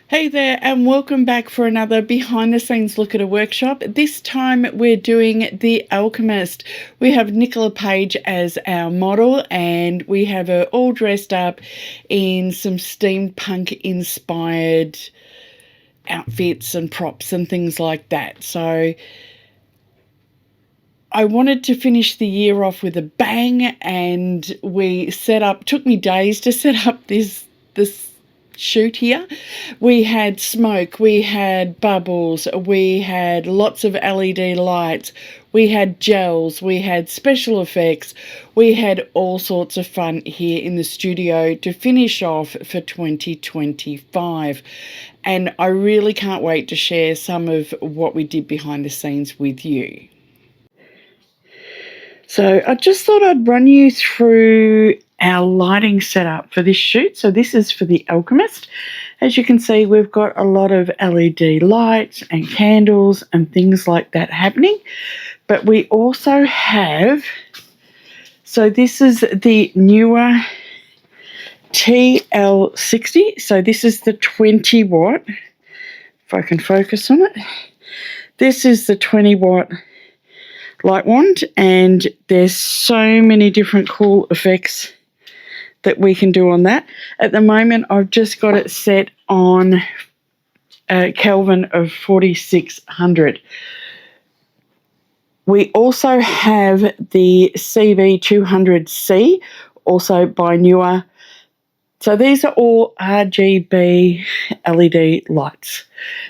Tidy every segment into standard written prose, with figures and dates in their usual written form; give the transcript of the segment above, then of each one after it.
Hey there, and welcome back for another behind the scenes look at a workshop. This time we're doing the Alchemist. We have Nicola Paige as our model, and we have her all dressed up in some steampunk-inspired outfits and props and things like that. So I wanted to finish the year off with a bang, and we set up, took me days to set up this shoot here. We had smoke, we had bubbles, we had lots of LED lights, we had gels, we had special effects, we had all sorts of fun here in the studio to finish off for 2025. And I really can't wait to share some of what we did behind the scenes with you. So I just thought I'd run you through our lighting setup for this shoot. So this is for the Alchemist. As you can see, we've got a lot of LED lights and candles and things like that happening. But we also have, so this is the Neewer TL60. So this is the 20 watt, if I can focus on it. This is the 20 watt light wand, and there's so many different cool effects that we can do on that. At the moment, I've just got it set on a Kelvin of 4600. We also have the CB200C, also by Neewer. So these are all RGB LED lights.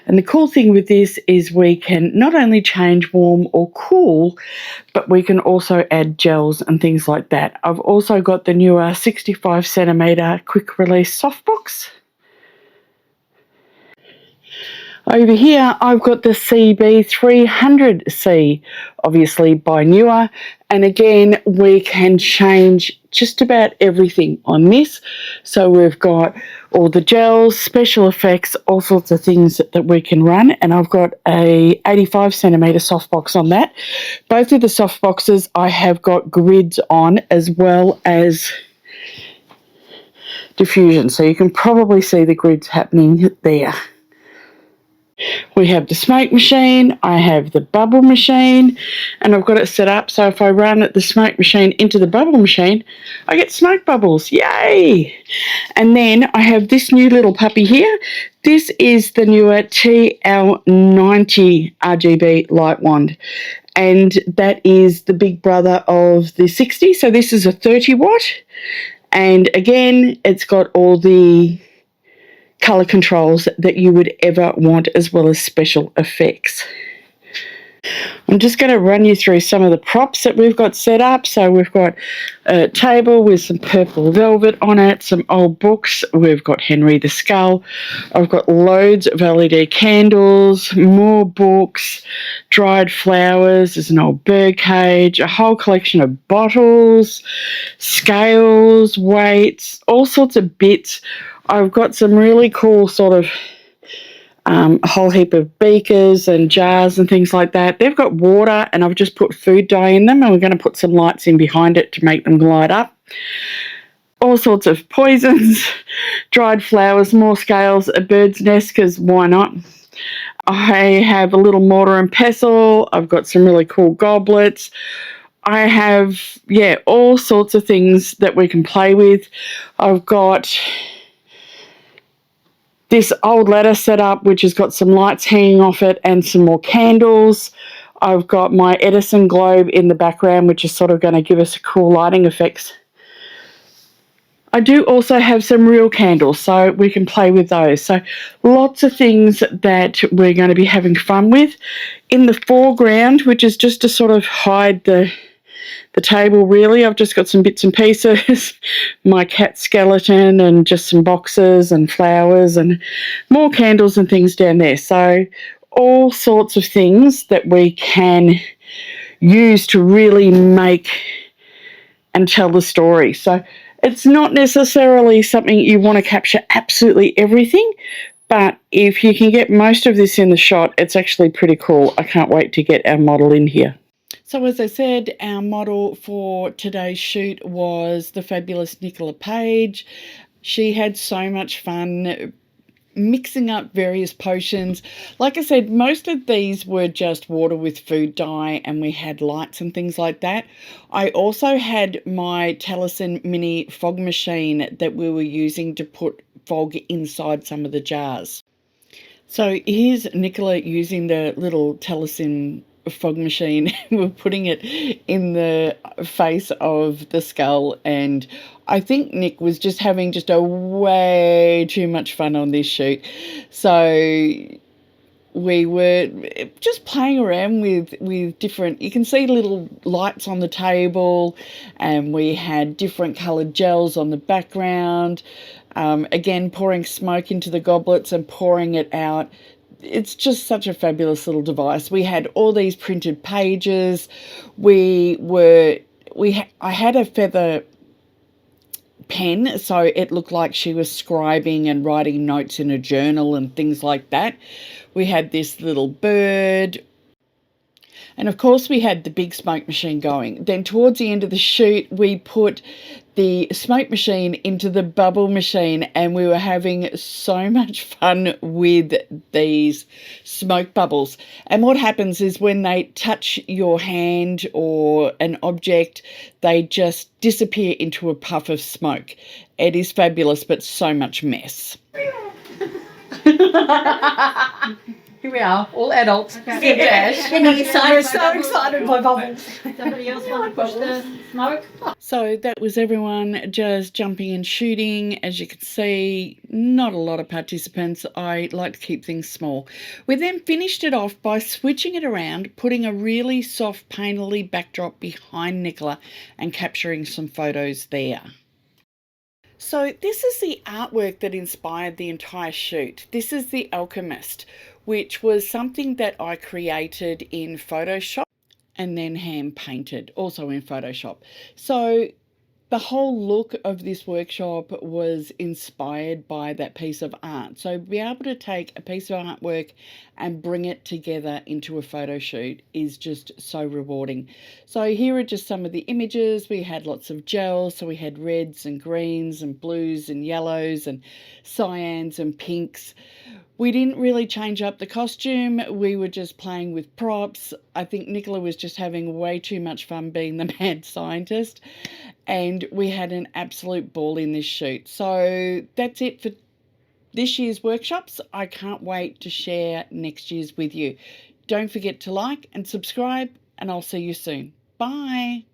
And the cool thing with this is we can not only change warm or cool, but we can also add gels and things like that. I've also got the Neewer 65 centimeter quick release softbox. Over here, I've got the CB300C, obviously by Neewer. And again, we can change just about everything on this. So we've got all the gels, special effects, all sorts of things that we can run. And I've got a 85 centimeter softbox on that. Both of the softboxes I have got grids on, as well as diffusion. So you can probably see the grids happening there. We have the smoke machine, I have the bubble machine, and I've got it set up so if I run the smoke machine into the bubble machine, I get smoke bubbles. Yay! And then I have this new little puppy here. This is the Neewer TL90 RGB light wand, and that is the big brother of the 60. So this is a 30 watt, and again, it's got all the colour controls that you would ever want, as well as special effects. I'm just going to run you through some of the props that we've got set up. So we've got a table with some purple velvet on it, some old books. We've got Henry the Skull. I've got loads of LED candles, more books, dried flowers. There's an old bird cage, a whole collection of bottles, scales, weights, all sorts of bits. I've got some really cool sort of a whole heap of beakers and jars and things like that. They've got water, and I've just put food dye in them, and we're going to put some lights in behind it to make them light up. All sorts of poisons, dried flowers, more scales, a bird's nest, because why not? I have a little mortar and pestle. I've got some really cool goblets. I have, all sorts of things that we can play with. I've got this old ladder set up, which has got some lights hanging off it and some more candles. I've got my Edison globe in the background, which is sort of going to give us a cool lighting effects. I do also have some real candles, so we can play with those. So lots of things that we're going to be having fun with. In the foreground, which is just to sort of hide the table, really, I've just got some bits and pieces, my cat skeleton, and just some boxes and flowers and more candles and things down there. So all sorts of things that we can use to really make and tell the story. So it's not necessarily something you want to capture absolutely everything, but if you can get most of this in the shot, it's actually pretty cool. I can't wait to get our model in here. So as I said, our model for today's shoot was the fabulous Nicola Paige. She had so much fun mixing up various potions. Like I said, most of these were just water with food dye, and we had lights and things like that. I also had my Taliesin mini fog machine that we were using to put fog inside some of the jars. So here's Nicola using the little Taliesin fog machine. We're putting it in the face of the skull, and I think Nick was just having just a way too much fun on this shoot. So we were just playing around with different, you can see little lights on the table, and we had different coloured gels on the background. Again, pouring smoke into the goblets and pouring it out. It's just such a fabulous little device. We had all these printed pages. I had a feather pen, so it looked like she was scribing and writing notes in a journal and things like that. We had this little bird. And of course we had the big smoke machine going. Then towards the end of the shoot, we put the smoke machine into the bubble machine, and we were having so much fun with these smoke bubbles. And what happens is when they touch your hand or an object, they just disappear into a puff of smoke. It is fabulous, but so much mess. Here we are, all adults. Okay. Dash. We're so excited by bubbles. Somebody else want to push the smoke? So that was everyone just jumping and shooting. As you can see, not a lot of participants. I like to keep things small. We then finished it off by switching it around, putting a really soft painterly backdrop behind Nicola and capturing some photos there. So this is the artwork that inspired the entire shoot. This is the Alchemist, which was something that I created in Photoshop and then hand painted, also in Photoshop. So the whole look of this workshop was inspired by that piece of art. So be able to take a piece of artwork and bring it together into a photo shoot is just so rewarding. So here are just some of the images. We had lots of gels, so we had reds and greens and blues and yellows and cyans and pinks. We didn't really change up the costume. We were just playing with props. I think Nicola was just having way too much fun being the mad scientist. And we had an absolute ball in this shoot. So that's it for this year's workshops. I can't wait to share next year's with you. Don't forget to like and subscribe, and I'll see you soon. Bye.